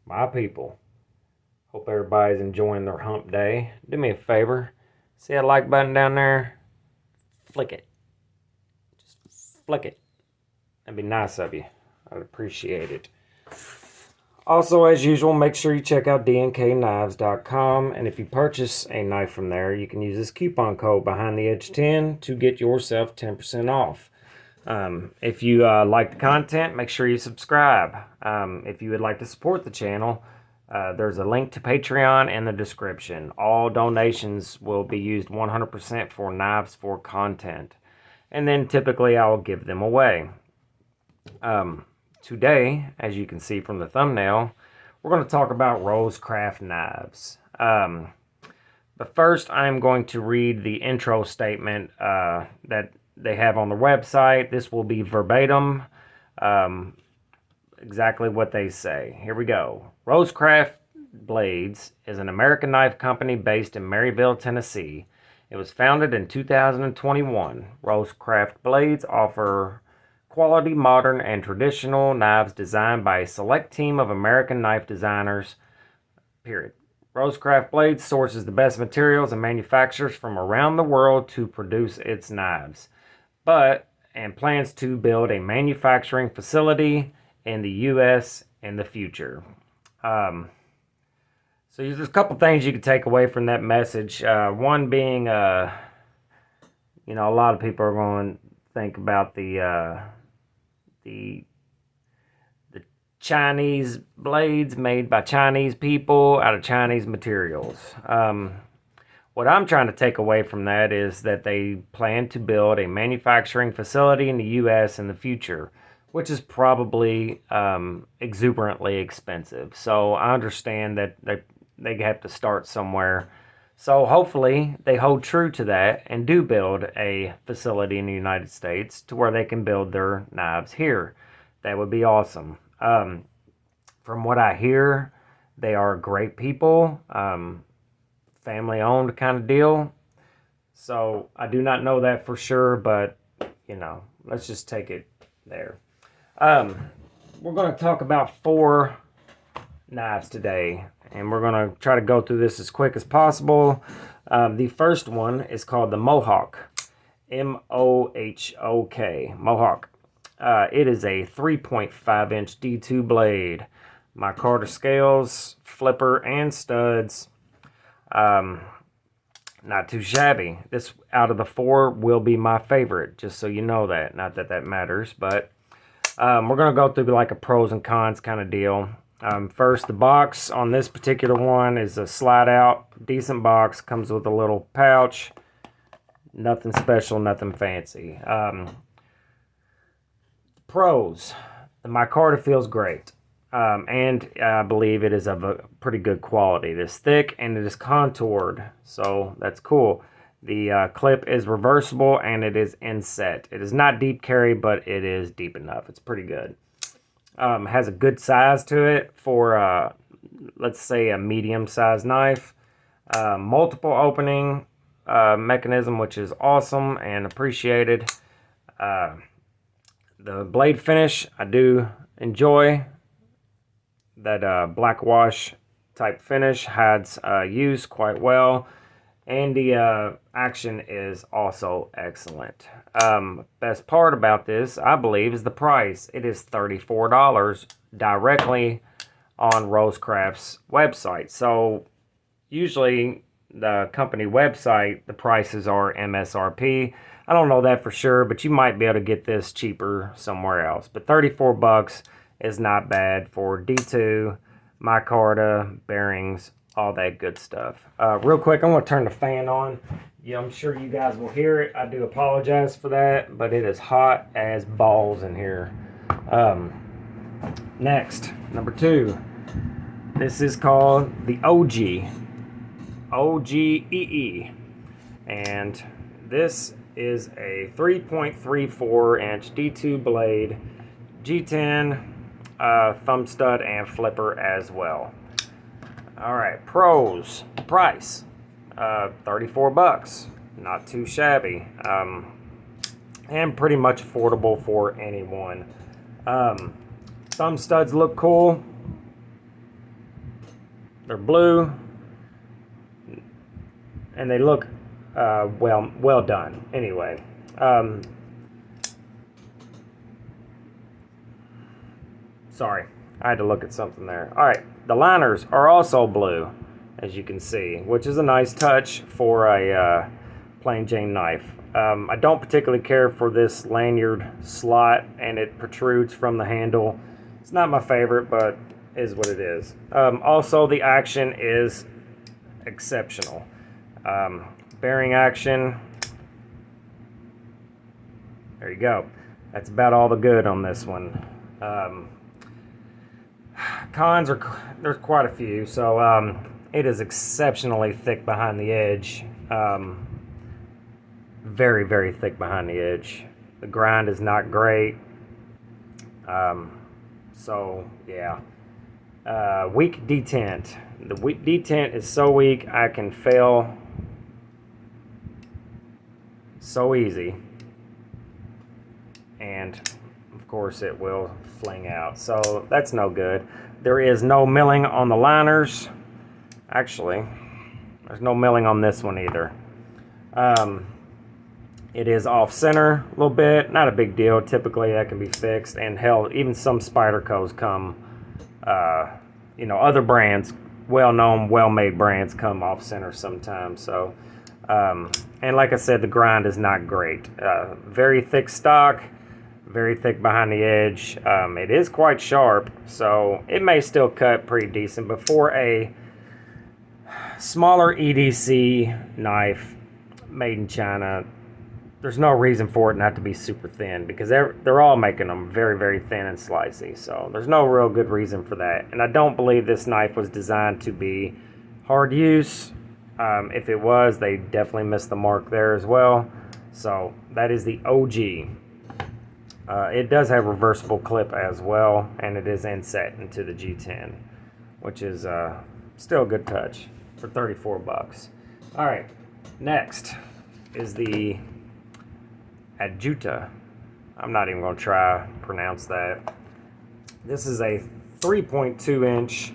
My people. Hope everybody's enjoying their hump day. Do me a favor. See that like button down there? Flick it. Just flick it. That'd be nice of you. I'd appreciate it. Also, as usual, make sure you check out DNKKnives.com. And if you purchase a knife from there, you can use this coupon code behind the edge 10 to get yourself 10% off. If you like the content, make sure you subscribe. If you would like to support the channel, there's a link to Patreon in the description. All donations will be used 100% for knives for content. And then typically I will give them away. Today, as you can see from the thumbnail, we're going to talk about Rosecraft knives. But first, I'm going to read the intro statement that they have on the website. This will be verbatim, exactly what they say. Here we go. Rosecraft Blades is an American knife company based in Maryville, Tennessee. It was founded in 2021. Rosecraft Blades offer quality, modern, and traditional knives designed by a select team of American knife designers, period. Rosecraft Blades sources the best materials and manufacturers from around the world to produce its knives, and plans to build a manufacturing facility in the U.S. in the future. So there's a couple things you could take away from that message. One being, a lot of people are going to think about the Chinese blades made by Chinese people out of Chinese materials. What I'm trying to take away from that is that they plan to build a manufacturing facility in the U.S. in the future, which is probably exuberantly expensive. So I understand that they have to start somewhere. So hopefully they hold true to that and do build a facility in the United States to where they can build their knives here. That would be awesome. From what I hear, they are great people, family-owned kind of deal. So I do not know that for sure, but, let's just take it there. We're going to talk about 4 knives today, and we're going to try to go through this as quick as possible. The first one is called the Mohawk, M-O-H-O-K, Mohawk. It is a 3.5-inch D2 blade. Micarta scales, flipper, and studs. Not too shabby. This, out of the 4, will be my favorite, just so you know that. Not that that matters, but we're going to go through like a pros and cons kind of deal. First, the box on this particular one is a slide-out, decent box. Comes with a little pouch. Nothing special, nothing fancy. Pros. The micarta feels great. And I believe it is of a pretty good quality. It is thick and it is contoured, so that's cool. The clip is reversible and it is inset. It is not deep carry, but it is deep enough. It's pretty good. Has a good size to it for, let's say, a medium-sized knife. Multiple opening mechanism, which is awesome and appreciated. The blade finish, I do enjoy. That black wash type finish hides use quite well. And the action is also excellent. Best part about this, I believe, is the price. It is $34 directly on Rosecraft's website. So usually the company website, the prices are MSRP. I don't know that for sure, but you might be able to get this cheaper somewhere else. But 34 bucks is not bad for D2, micarta, bearings, all that good stuff. Real quick, I'm going to turn the fan on. Yeah, I'm sure you guys will hear it. I do apologize for that, but it is hot as balls in here. Next, number 2. This is called the OG. OGEE. And this is a 3.34-inch D2 blade, G10, thumb stud, and flipper as well. All right, pros. Price, 34 bucks. Not too shabby. And pretty much affordable for anyone. Thumb studs look cool. They're blue, and they look well done. Anyway, sorry, I had to look at something there. All right, the liners are also blue, as you can see, which is a nice touch for a plain Jane knife. I don't particularly care for this lanyard slot, and it protrudes from the handle. It's not my favorite, but is what it is. Also, the action is exceptional. Bearing action. There you go. That's about all the good on this one. Cons are, there's quite a few. So it is exceptionally thick behind the edge. Very, very thick behind the edge. The grind is not great. So yeah. Weak detent. The weak detent is so weak I can fail so easy, and of course it will fling out, so that's no good. There is no milling on the liners. Actually, there's no milling on this one either. It is off center a little bit, not a big deal. Typically that can be fixed, and hell, even some Spydercos come, other brands, well-known, well-made brands come off center sometimes. So, and like I said, the grind is not great. Very thick stock, very thick behind the edge. It is quite sharp, so it may still cut pretty decent. But for a smaller EDC knife made in China, there's no reason for it not to be super thin, because they're all making them very, very thin and slicey. So there's no real good reason for that. And I don't believe this knife was designed to be hard use. If it was, they definitely missed the mark there as well. So that is the OG. It does have reversible clip as well, and it is inset into the G10, which is still a good touch for 34 bucks. All right, next is the Atjuta. I'm not even going to try to pronounce that. This is a 3.2 inch,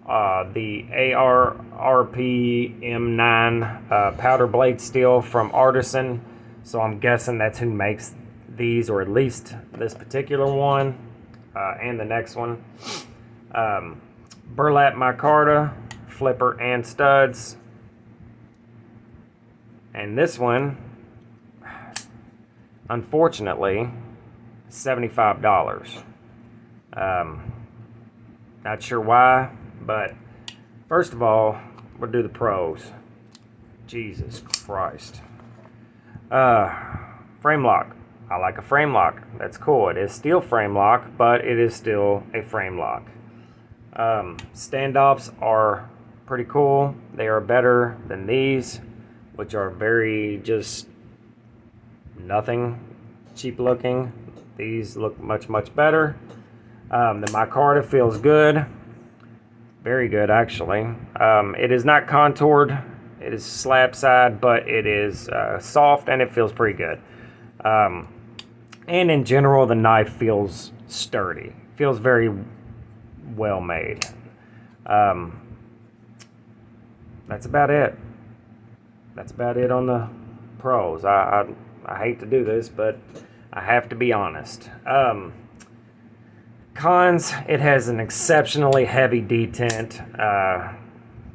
the ARRP M9 powder blade steel from Artisan. So I'm guessing that's who makes these, or at least this particular one and the next one. Burlap micarta, flipper and studs. And this one, unfortunately, $75. Not sure why, but first of all, we'll do the pros. Jesus Christ. Frame lock. I like a frame lock. That's cool. It is steel frame lock, but it is still a frame lock. Standoffs are pretty cool. They are better than these, which are very just nothing, cheap looking. These look much, much better. The micarta feels good. Very good, actually. It is not contoured. It is slab side, but it is soft, and it feels pretty good. And in general, the knife feels sturdy. Feels very well made. That's about it. That's about it on the pros. I hate to do this, but I have to be honest. Cons, it has an exceptionally heavy detent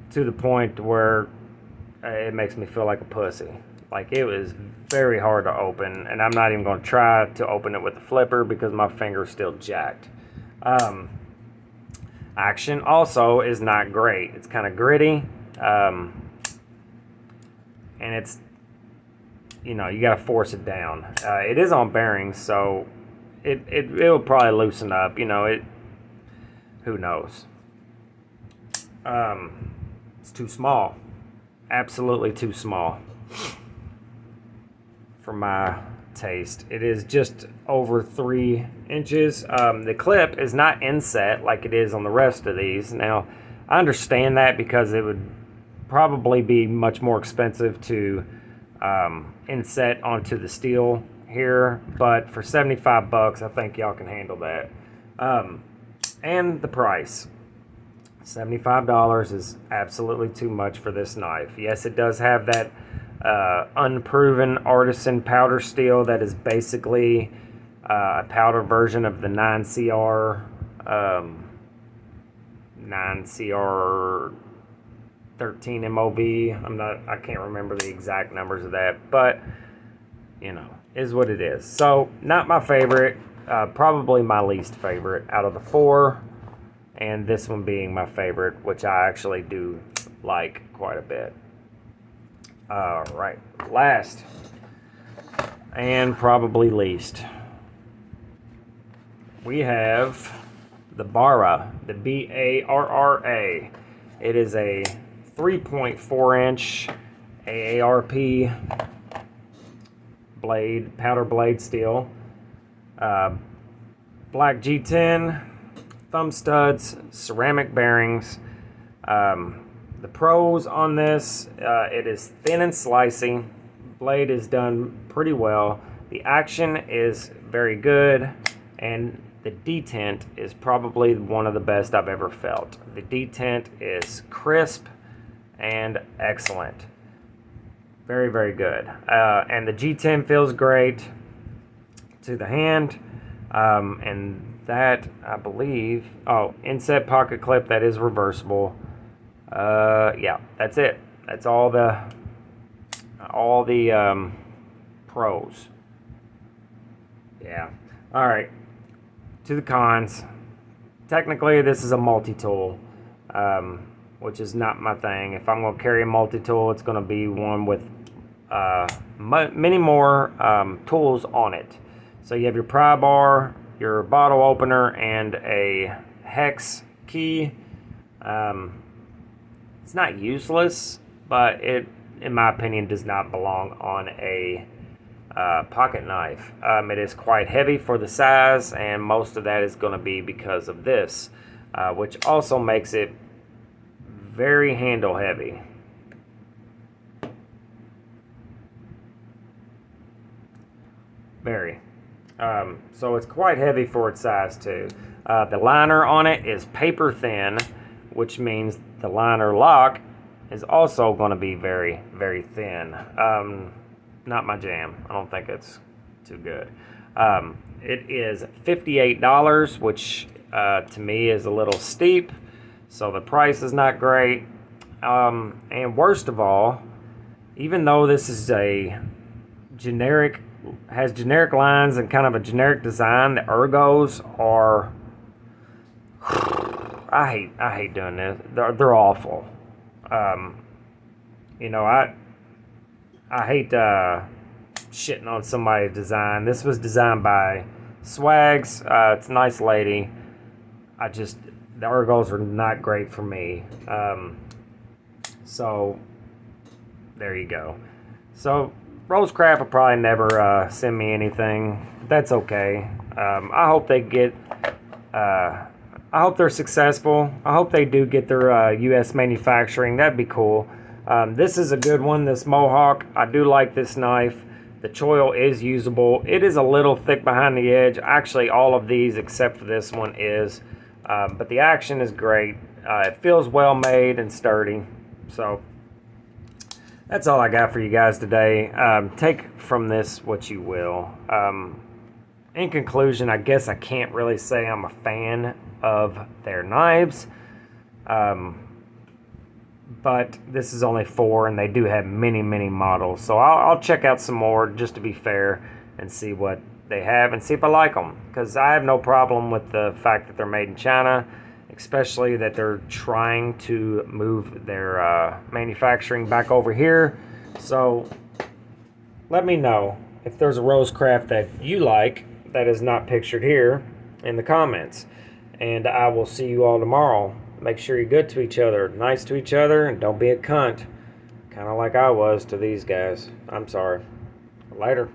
to the point where it makes me feel like a pussy. Like, it was very hard to open, and I'm not even going to try to open it with the flipper because my finger's still jacked. Action also is not great. It's kind of gritty, and it's, you got to force it down. It is on bearings, so it'll probably loosen up. Who knows? It's too small. Absolutely too small for my taste. It is just over 3 inches. The clip is not inset like it is on the rest of these. Now, I understand that because it would probably be much more expensive to inset onto the steel here, but for 75 bucks, I think y'all can handle that. And the price. $75 is absolutely too much for this knife. Yes, it does have that unproven artisan powder steel that is basically a powder version of the 9CR 9CR 13 MOV. I can't remember the exact numbers of that, but you know, is what it is. So not my favorite, probably my least favorite out of the four, and this one being my favorite, which I actually do like quite a bit. All right, last and probably least, we have the Barra, the BARRA. It is a 3.4 inch AARP blade, powder blade steel, black G10, thumb studs, ceramic bearings. The pros on this, it is thin and slicey. Blade is done pretty well. The action is very good, and the detent is probably one of the best I've ever felt. The detent is crisp and excellent. Very, very good. And the G10 feels great to the hand. And that, I believe, inset pocket clip that is reversible. Yeah, that's it. That's all the pros. Yeah. All right. To the cons. Technically, this is a multi-tool, which is not my thing. If I'm going to carry a multi-tool, it's going to be one with many more tools on it. So you have your pry bar, your bottle opener, and a hex key. It's not useless, but it, in my opinion, does not belong on a pocket knife. It is quite heavy for the size, and most of that is going to be because of this, which also makes it very handle heavy. Very. So it's quite heavy for its size too. The liner on it is paper thin, which means the liner lock is also going to be very, very thin. Not my jam. I don't think it's too good. It is $58, which to me is a little steep, so the price is not great. And worst of all, even though this is a generic, has generic lines and kind of a generic design, the ergos are, I hate doing this. They're awful. You know, I hate shitting on somebody's design. This was designed by Swags. It's a nice lady. The ergos are not great for me. So there you go. So Rosecraft will probably never send me anything. That's okay. I hope they get. I hope they're successful. I hope they do get their U.S. manufacturing. That'd be cool. This is a good one, this Mohawk. I do like this knife. The choil is usable. It is a little thick behind the edge. Actually, all of these except for this one is. But the action is great. It feels well made and sturdy. So that's all I got for you guys today. Take from this what you will. In conclusion, I guess I can't really say I'm a fan of their knives. But this is only 4, and they do have many, many models. So I'll check out some more just to be fair and see what they have and see if I like them. Because I have no problem with the fact that they're made in China, especially that they're trying to move their manufacturing back over here. So let me know if there's a Rosecraft that you like that is not pictured here in the comments. And I will see you all tomorrow. Make sure you're good to each other, nice to each other, and don't be a cunt. Kind of like I was to these guys. I'm sorry. Later.